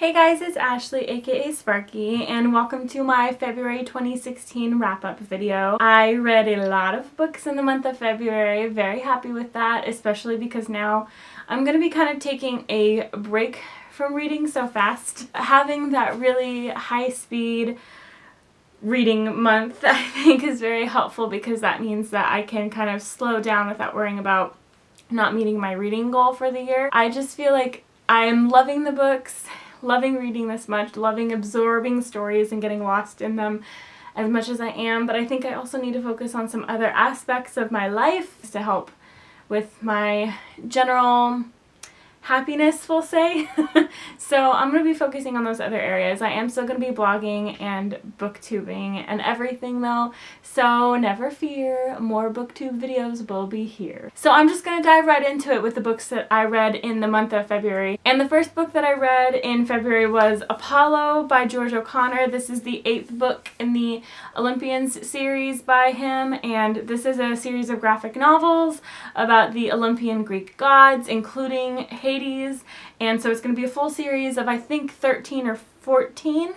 Hey guys, it's Ashley aka Sparky and welcome to my February 2016 wrap-up video. I read a lot of books in the month of February, very happy with that, especially because now I'm going to be kind of taking a break from reading so fast. Having that really high-speed reading month I think is very helpful because that means that I can kind of slow down without worrying about not meeting my reading goal for the year. I just feel like I'm loving the books, loving reading this much, loving absorbing stories and getting lost in them as much as I am, but I think I also need to focus on some other aspects of my life to help with my general happiness, we'll say. So I'm going to be focusing on those other areas. I am still going to be blogging and booktubing and everything though, so never fear, more booktube videos will be here. So I'm just going to dive right into it with the books that I read in the month of February. And the first book that I read in February was Apollo by George O'Connor. This is the 8th book in the Olympians series by him, and this is a series of graphic novels about the Olympian Greek gods, including Hades, and so it's going to be a full series of I think 13 or 14.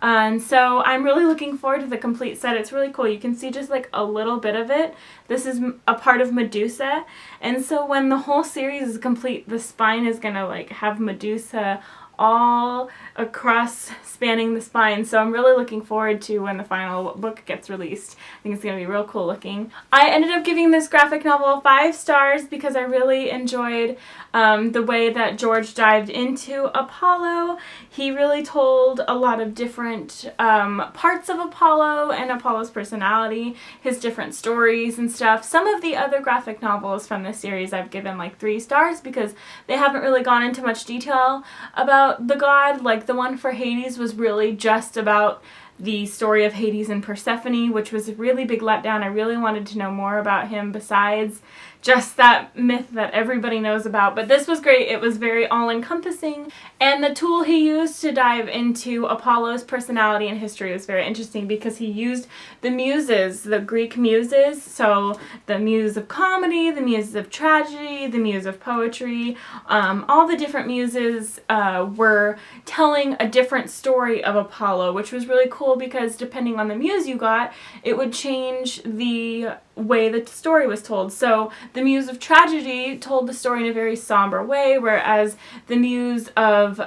And so I'm really looking forward to the complete set. It's really cool. You can see just like a little bit of it. This is a part of Medusa, and so when the whole series is complete, the spine is gonna like have Medusa all across, spanning the spine. So I'm really looking forward to when the final book gets released. I think it's going to be real cool looking. I ended up giving this graphic novel 5 stars because I really enjoyed the way that George dived into Apollo. He really told a lot of different parts of Apollo and Apollo's personality, his different stories and stuff. Some of the other graphic novels from this series I've given like 3 stars because they haven't really gone into much detail about the god. Like the one for Hades was really just about the story of Hades and Persephone, which was a really big letdown. I really wanted to know more about him besides just that myth that everybody knows about. But this was great. It was very all-encompassing, and the tool he used to dive into Apollo's personality and history was very interesting because he used the muses, the Greek muses, so the muse of comedy, the muse of tragedy, the muse of poetry, all the different muses were telling a different story of Apollo, which was really cool because depending on the muse you got, it would change the way the story was told. So the muse of tragedy told the story in a very somber way, whereas the muse of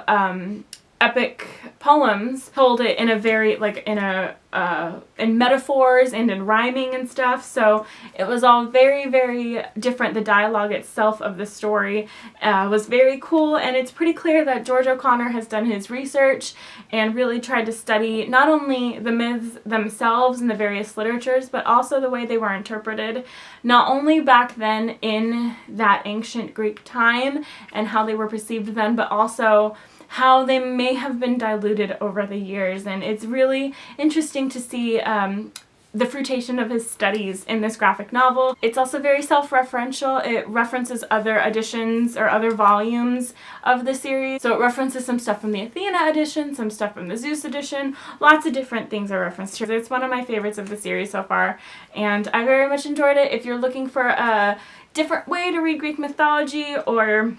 epic poems told it in a very in metaphors and in rhyming and stuff. So it was all very, very different. The dialogue itself of the story was very cool, and it's pretty clear that George O'Connor has done his research and really tried to study not only the myths themselves and the various literatures, but also the way they were interpreted, not only back then in that ancient Greek time and how they were perceived then, but also how they may have been diluted over the years. And it's really interesting to see the fruition of his studies in this graphic novel. It's also very self-referential. It references other editions or other volumes of the series. So it references some stuff from the Athena edition, some stuff from the Zeus edition. Lots of different things are referenced here. It's one of my favorites of the series so far, and I very much enjoyed it. If you're looking for a different way to read Greek mythology, or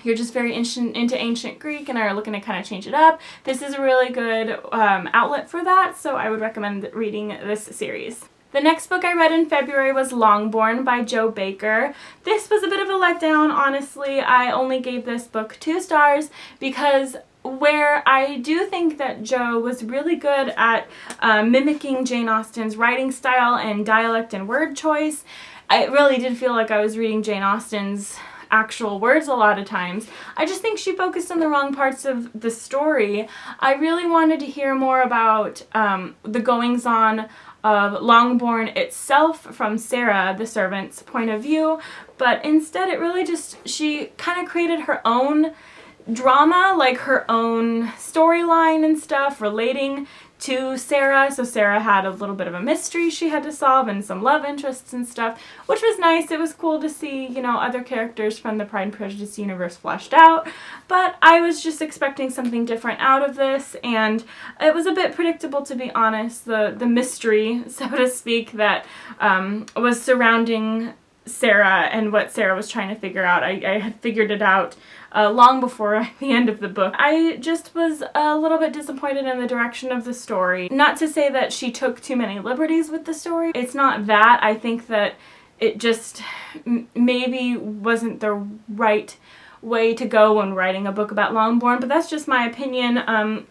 you're just very into ancient Greek and are looking to kind of change it up, this is a really good outlet for that, so I would recommend reading this series. The next book I read in February was Longbourn by Jo Baker. This was a bit of a letdown, honestly. I only gave this book 2 stars because where I do think that Jo was really good at mimicking Jane Austen's writing style and dialect and word choice, I really did feel like I was reading Jane Austen's actual words a lot of times. I just think she focused on the wrong parts of the story. I really wanted to hear more about the goings-on of Longbourn itself from Sarah, the servant's point of view, but instead it really just, she kind of created her own drama, like her own storyline and stuff relating to Sarah. So Sarah had a little bit of a mystery she had to solve and some love interests and stuff, which was nice. It was cool to see, you know, other characters from the Pride and Prejudice universe fleshed out, but I was just expecting something different out of this, and it was a bit predictable, to be honest. The mystery, so to speak, that was surrounding Sarah and what Sarah was trying to figure out. I had figured it out long before the end of the book. I just was a little bit disappointed in the direction of the story. Not to say that she took too many liberties with the story. It's not that. I think that it just maybe wasn't the right way to go when writing a book about Longbourn, but that's just my opinion.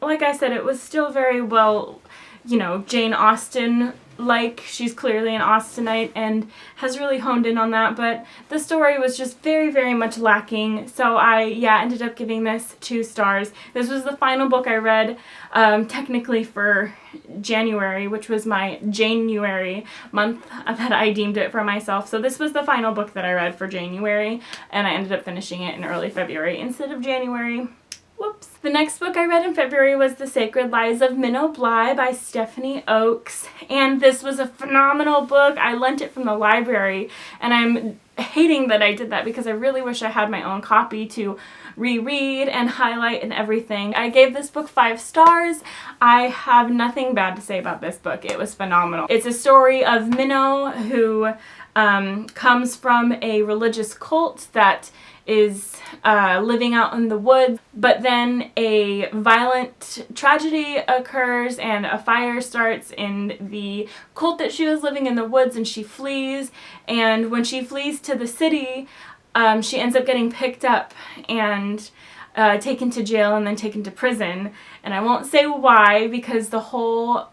Like I said, it was still very well, you know, Jane Austen like. She's clearly an Austenite and has really honed in on that, but the story was just very, very much lacking. So I ended up giving this 2 stars. This was the final book I read, technically for January, which was my January month that I deemed it for myself. So this was the final book that I read for January, and I ended up finishing it in early February instead of January. Whoops. The next book I read in February was The Sacred Lies of Minnow Bly by Stephanie Oakes, and this was a phenomenal book. I lent it from the library, and I'm hating that I did that because I really wish I had my own copy to reread and highlight and everything. I gave this book 5 stars. I have nothing bad to say about this book. It was phenomenal. It's a story of Minnow who comes from a religious cult that is living out in the woods, but then a violent tragedy occurs and a fire starts in the cult that she was living in the woods, and she flees, and when she flees to the city, she ends up getting picked up and taken to jail and then taken to prison. And I won't say why, because the whole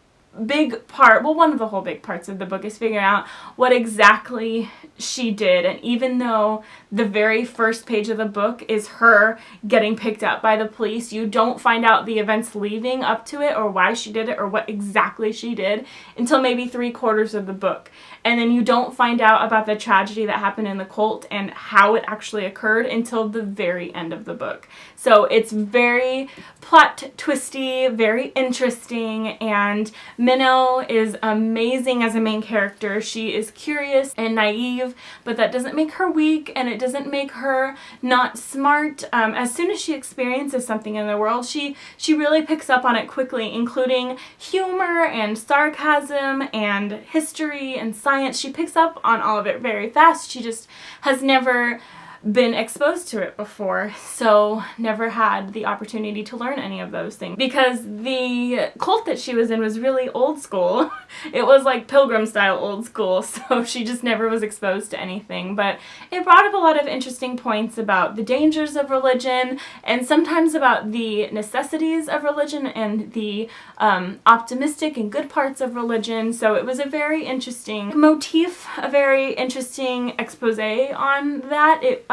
big part, well, one of the whole big parts of the book is figuring out what exactly she did. And even though the very first page of the book is her getting picked up by the police, you don't find out the events leading up to it or why she did it or what exactly she did until maybe 3/4 of the book. And then you don't find out about the tragedy that happened in the cult and how it actually occurred until the very end of the book. So it's very plot twisty, very interesting, and Minnow is amazing as a main character. She is curious and naive, but that doesn't make her weak, and it doesn't make her not smart. As soon as she experiences something in the world, she really picks up on it quickly, including humor and sarcasm and history and science. She picks up on all of it very fast. She just has never been exposed to it before, so never had the opportunity to learn any of those things because the cult that she was in was really old school. It was like Pilgrim style old school, so she just never was exposed to anything. But it brought up a lot of interesting points about the dangers of religion and sometimes about the necessities of religion and the optimistic and good parts of religion. So it was a very interesting motif, a very interesting expose on that. It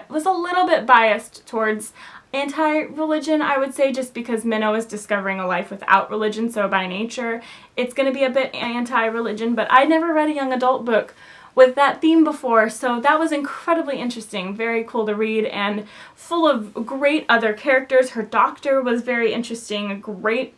was a little bit biased towards anti-religion, I would say, just because Minnow is discovering a life without religion, so by nature it's going to be a bit anti-religion, but I never read a young adult book with that theme before, so that was incredibly interesting, very cool to read, and full of great other characters. Her doctor was very interesting, a great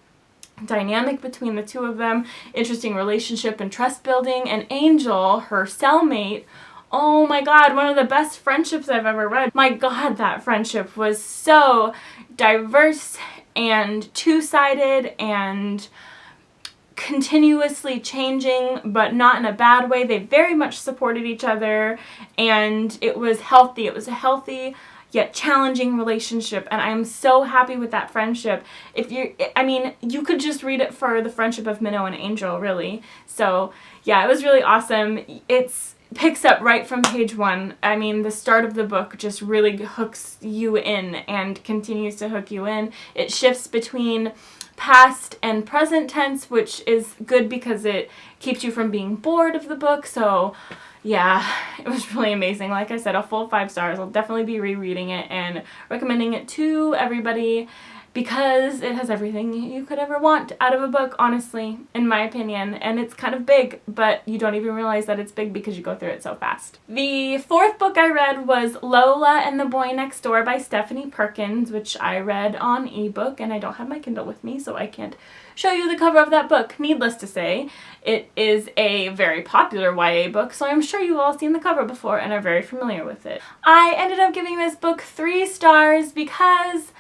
dynamic between the two of them, interesting relationship and trust building, and Angel, her cellmate, oh my god, one of the best friendships I've ever read. My god, that friendship was so diverse and two-sided and continuously changing, but not in a bad way. They very much supported each other, and it was healthy. It was a healthy yet challenging relationship, and I'm so happy with that friendship. You could just read it for the friendship of Minnow and Angel, really. So yeah, it was really awesome. It's picks up right from page 1. I mean, the start of the book just really hooks you in and continues to hook you in. It shifts between past and present tense, which is good because it keeps you from being bored of the book. So yeah, it was really amazing. Like I said, a full 5 stars. I'll definitely be rereading it and recommending it to everybody because it has everything you could ever want out of a book, honestly, in my opinion. And it's kind of big, but you don't even realize that it's big because you go through it so fast. The 4th book I read was Lola and the Boy Next Door by Stephanie Perkins, which I read on ebook, and I don't have my Kindle with me, so I can't show you the cover of that book. Needless to say, it is a very popular YA book, so I'm sure you've all seen the cover before and are very familiar with it. I ended up giving this book 3 stars because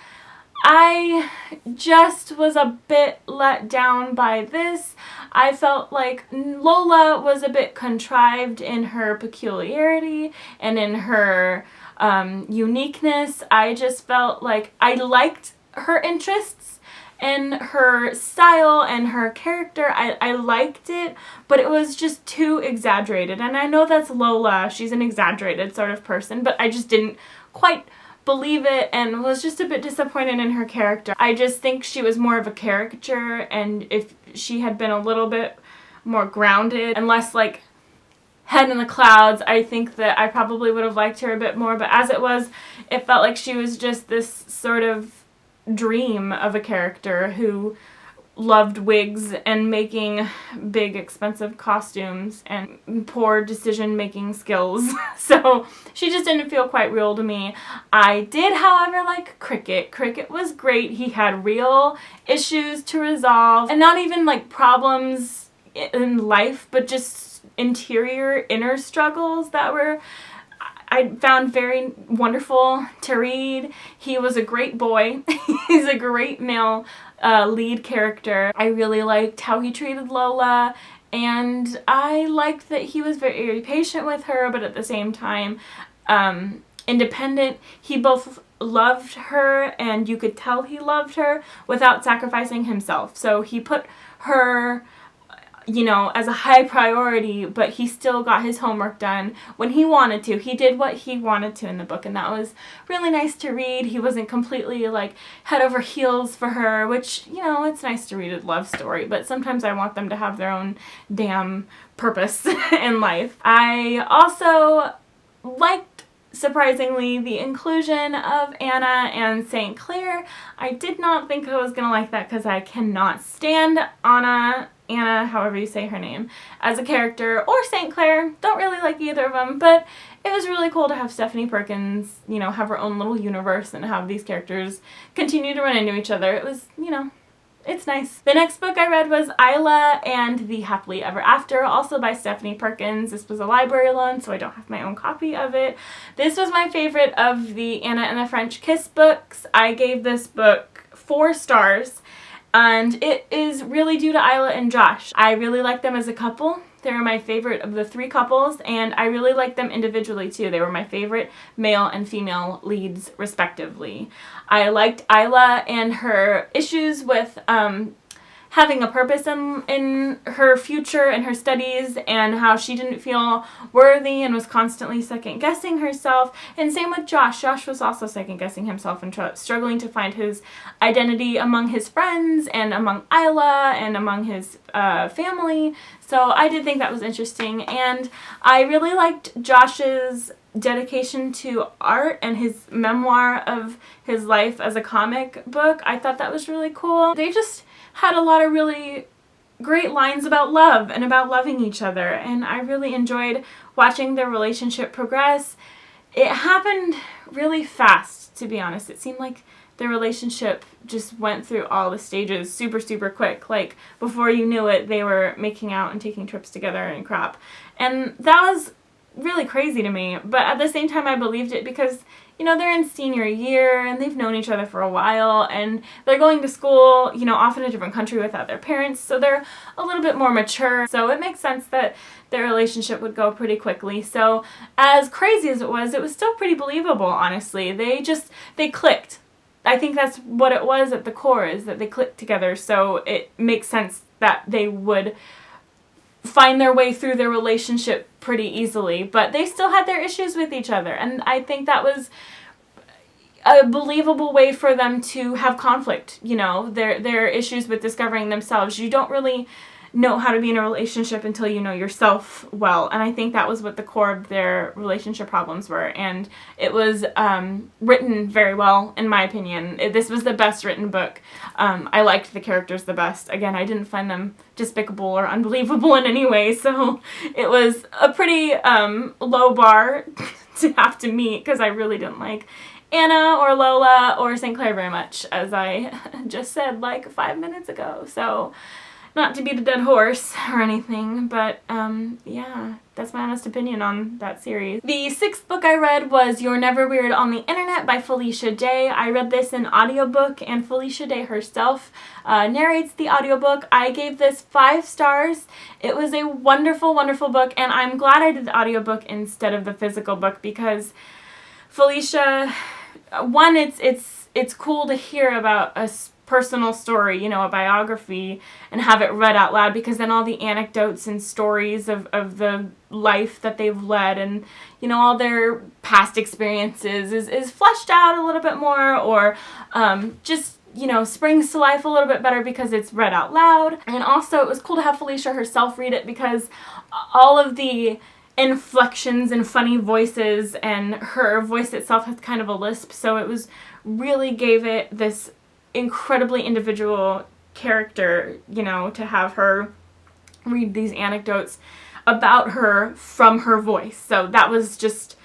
I just was a bit let down by this. I felt like Lola was a bit contrived in her peculiarity and in her uniqueness. I just felt like I liked her interests and her style and her character. I liked it, but it was just too exaggerated. And I know that's Lola. She's an exaggerated sort of person, but I just didn't quite believe it and was just a bit disappointed in her character. I just think she was more of a caricature, and if she had been a little bit more grounded and less like head in the clouds, I think that I probably would have liked her a bit more. But as it was, it felt like she was just this sort of dream of a character who loved wigs and making big expensive costumes and poor decision making skills. So she just didn't feel quite real to me. I did, however, like Cricket. Cricket was great. He had real issues to resolve, and not even like problems in life, but just interior inner struggles that were I found very wonderful to read. He was a great boy. He's a great male lead character. I really liked how he treated Lola, and I liked that he was very patient with her, but at the same time independent. He both loved her, and you could tell he loved her without sacrificing himself. So he put her, you know, as a high priority, but he still got his homework done when he wanted to. He did what he wanted to in the book, and that was really nice to read. He wasn't completely like head over heels for her, which, you know, it's nice to read a love story, but sometimes I want them to have their own damn purpose in life. I also liked, surprisingly, the inclusion of Anna and St. Clair. I did not think I was gonna like that because I cannot stand Anna, however you say her name, as a character, or St. Clair. Don't really like either of them, but it was really cool to have Stephanie Perkins, you know, have her own little universe and have these characters continue to run into each other. It was, you know, it's nice. The next book I read was Isla and the Happily Ever After, also by Stephanie Perkins. This was a library loan, so I don't have my own copy of it. This was my favorite of the Anna and the French Kiss books. I gave this book 4 stars, and it is really due to Isla and Josh. I really like them as a couple. They were my favorite of the 3 couples, and I really like them individually too. They were my favorite male and female leads respectively. I liked Isla and her issues with having a purpose in her future and her studies, and how she didn't feel worthy and was constantly second-guessing herself. And same with Josh. Josh was also second-guessing himself and struggling to find his identity among his friends and among Isla and among his family. So I did think that was interesting, and I really liked Josh's dedication to art and his memoir of his life as a comic book. I thought that was really cool. They just had a lot of really great lines about love and about loving each other, and I really enjoyed watching their relationship progress. It happened really fast, to be honest. It seemed like their relationship just went through all the stages super, super quick. Like, before you knew it, they were making out and taking trips together and crap. And that was really crazy to me, but at the same time I believed it because, you know, they're in senior year and they've known each other for a while, and they're going to school, you know, off in a different country without their parents, so they're a little bit more mature, so it makes sense that their relationship would go pretty quickly. So as crazy as it was still pretty believable, honestly. They clicked. I think that's what it was at the core, is that they clicked together, so it makes sense that they would find their way through their relationship pretty easily, but they still had their issues with each other, and I think that was a believable way for them to have conflict, you know, their issues with discovering themselves. You don't really know how to be in a relationship until you know yourself well, and I think that was what the core of their relationship problems were, and it was written very well, in my opinion. This was the best written book. I liked the characters the best. Again, I didn't find them despicable or unbelievable in any way, so it was a pretty low bar to have to meet, because I really didn't like Anna or Lola or St. Clair very much, as I just said like 5 minutes ago. So not to beat a dead horse or anything, but yeah, that's my honest opinion on that series. The 6th book I read was You're Never Weird on the Internet by Felicia Day. I read this in audiobook, and Felicia Day herself narrates the audiobook. I gave this 5 stars. It was a wonderful, wonderful book, and I'm glad I did the audiobook instead of the physical book, because Felicia, one, it's cool to hear about a personal story, you know, a biography, and have it read out loud, because then all the anecdotes and stories of the life that they've led and, you know, all their past experiences is fleshed out a little bit more, or just, you know, springs to life a little bit better because it's read out loud. And also it was cool to have Felicia herself read it, because all of the inflections and funny voices, and her voice itself has kind of a lisp, so it was really gave it this incredibly individual character, you know, to have her read these anecdotes about her from her voice. So that was just,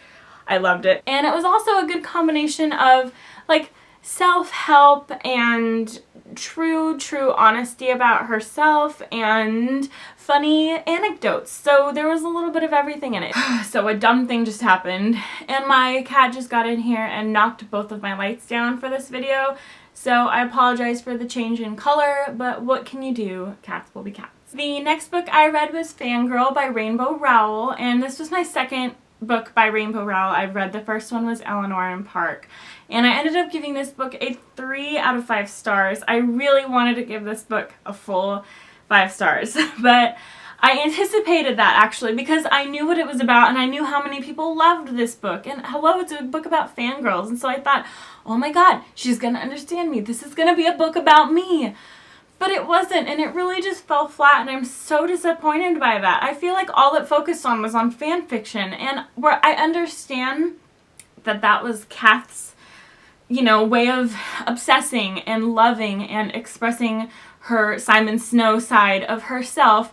I loved it. And it was also a good combination of like self-help and true honesty about herself and funny anecdotes. So there was a little bit of everything in it. So a dumb thing just happened, and my cat just got in here and knocked both of my lights down for this video. So I apologize for the change in color, but what can you do? Cats will be cats. The next book I read was Fangirl by Rainbow Rowell, and this was my second book by Rainbow Rowell I've read. The first one was Eleanor and Park, and I ended up giving this book a 3 out of 5 stars. I really wanted to give this book a full 5 stars, but I anticipated that actually, because I knew what it was about and I knew how many people loved this book. And hello, it's a book about fangirls, and so I thought, oh my god, she's gonna understand me. This is gonna be a book about me. But it wasn't, and it really just fell flat, and I'm so disappointed by that. I feel like all it focused on was on fan fiction, and where I understand that that was Kath's, you know, way of obsessing and loving and expressing her Simon Snow side of herself.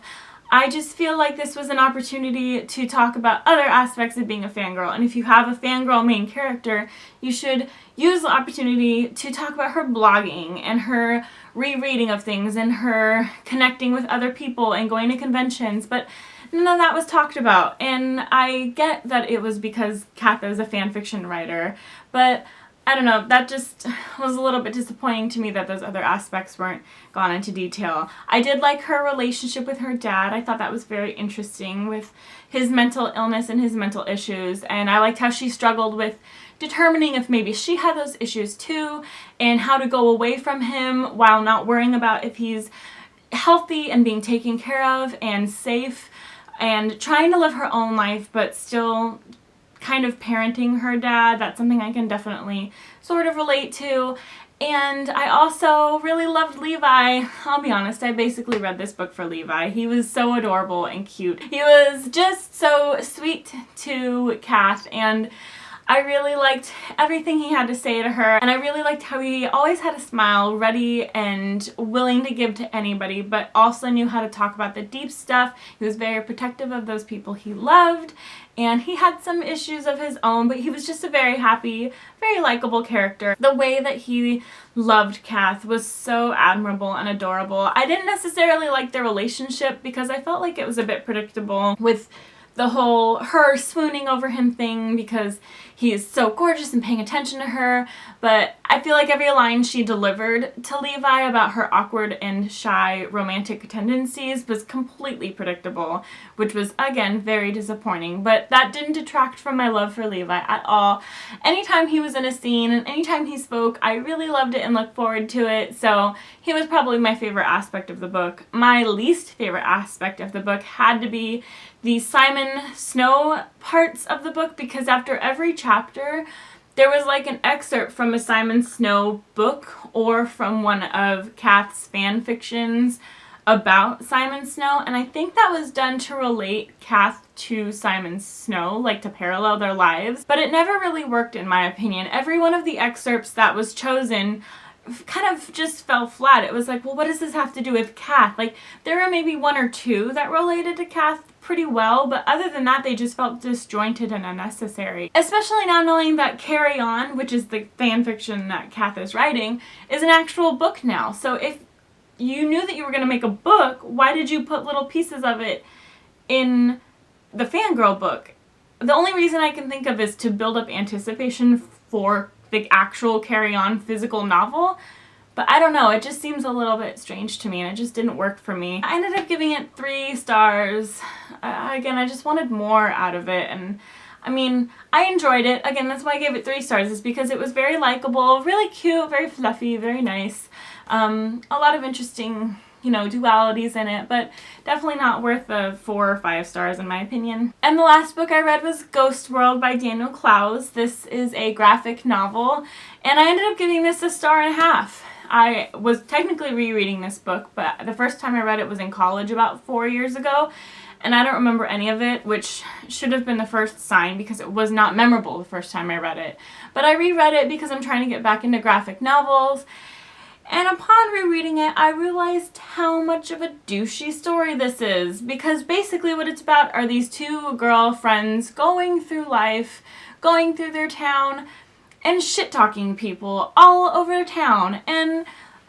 I just feel like this was an opportunity to talk about other aspects of being a fangirl. And if you have a fangirl main character, you should use the opportunity to talk about her blogging and her rereading of things and her connecting with other people and going to conventions. But none of that was talked about. And I get that it was because Kath is a fan fiction writer, but I don't know, that just was a little bit disappointing to me that those other aspects weren't gone into detail. I did like her relationship with her dad. I thought that was very interesting with his mental illness and his mental issues, and I liked how she struggled with determining if maybe she had those issues too, and how to go away from him while not worrying about if he's healthy and being taken care of and safe, and trying to live her own life but still kind of parenting her dad. That's something I can definitely sort of relate to. And I also really loved Levi. I'll be honest, I basically read this book for Levi. He was so adorable and cute. He was just so sweet to Kath, and I really liked everything he had to say to her, and I really liked how he always had a smile, ready and willing to give to anybody, but also knew how to talk about the deep stuff. He was very protective of those people he loved, and he had some issues of his own, but he was just a very happy, very likable character. The way that he loved Kath was so admirable and adorable. I didn't necessarily like their relationship because I felt like it was a bit predictable with the whole her swooning over him thing because he is so gorgeous and paying attention to her, but I feel like every line she delivered to Levi about her awkward and shy romantic tendencies was completely predictable, which was again very disappointing, but that didn't detract from my love for Levi at all. Anytime he was in a scene and anytime he spoke, I really loved it and looked forward to it, so he was probably my favorite aspect of the book. My least favorite aspect of the book had to be the Simon Snow parts of the book, because after every chapter there was like an excerpt from a Simon Snow book or from one of Kath's fan fictions about Simon Snow, and I think that was done to relate Kath to Simon Snow, like to parallel their lives, but it never really worked in my opinion. Every one of the excerpts that was chosen kind of just fell flat. It was like, well, what does this have to do with Kath? Like, there were maybe 1 or 2 that related to Kath pretty well, but other than that, they just felt disjointed and unnecessary. Especially now knowing that Carry On, which is the fan fiction that Kath is writing, is an actual book now. So if you knew that you were going to make a book, why did you put little pieces of it in the Fangirl book? The only reason I can think of is to build up anticipation for the actual Carry On physical novel, but I don't know, it just seems a little bit strange to me and it just didn't work for me. I ended up giving it 3 stars. Again, I just wanted more out of it, and I mean, I enjoyed it. Again, that's why I gave it 3 stars, is because it was very likable, really cute, very fluffy, very nice. A lot of interesting, you know, dualities in it, but definitely not worth the 4 or 5 stars in my opinion. And the last book I read was Ghost World by Daniel Clowes. This is a graphic novel, and I ended up giving this a 1.5 stars. I was technically rereading this book, but the first time I read it was in college about 4 years ago, and I don't remember any of it, which should have been the first sign because it was not memorable the first time I read it. But I reread it because I'm trying to get back into graphic novels, and upon rereading it, I realized how much of a douchey story this is, because basically what it's about are these 2 girlfriends going through life, going through their town, and shit-talking people all over town. And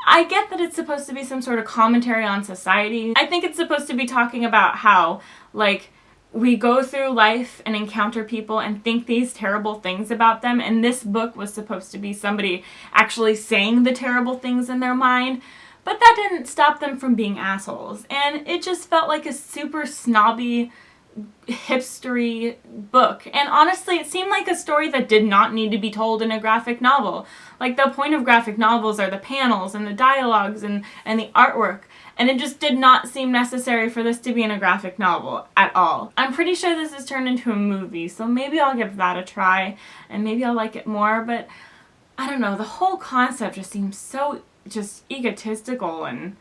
I get that it's supposed to be some sort of commentary on society. I think it's supposed to be talking about how, like, we go through life and encounter people and think these terrible things about them, and this book was supposed to be somebody actually saying the terrible things in their mind, but that didn't stop them from being assholes. And it just felt like a super snobby, hipstery book. And honestly, it seemed like a story that did not need to be told in a graphic novel. Like, the point of graphic novels are the panels and the dialogues and the artwork. And it just did not seem necessary for this to be in a graphic novel at all. I'm pretty sure this is turned into a movie, so maybe I'll give that a try and maybe I'll like it more, but I don't know, the whole concept just seems so just egotistical, and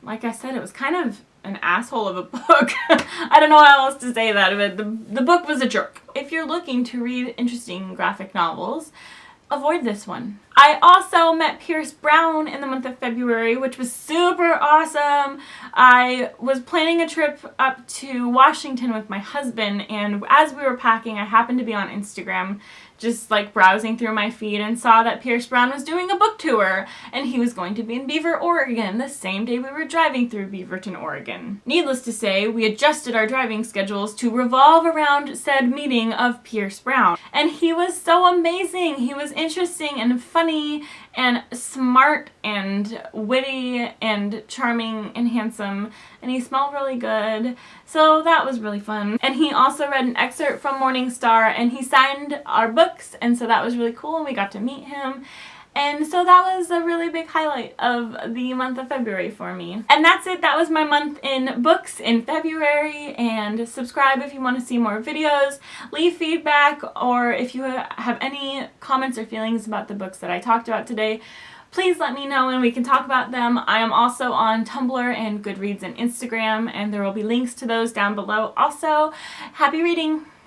like I said, it was kind of an asshole of a book. I don't know how else to say that, but the book was a jerk. If you're looking to read interesting graphic novels, avoid this one. I also met Pierce Brown in the month of February, which was super awesome. I was planning a trip up to Washington with my husband, and as we were packing, I happened to be on Instagram just like browsing through my feed and saw that Pierce Brown was doing a book tour, and he was going to be in Beaver, Oregon the same day we were driving through Beaverton, Oregon. Needless to say, we adjusted our driving schedules to revolve around said meeting of Pierce Brown, and he was so amazing. He was interesting and funny and smart and witty and charming and handsome, and he smelled really good, so that was really fun. And he also read an excerpt from Morning Star, and he signed our books, and so that was really cool, and we got to meet him. And so that was a really big highlight of the month of February for me. And that's it. That was my month in books in February. And subscribe if you want to see more videos. Leave feedback, or if you have any comments or feelings about the books that I talked about today, please let me know and we can talk about them. I am also on Tumblr and Goodreads and Instagram, and there will be links to those down below also. Happy reading!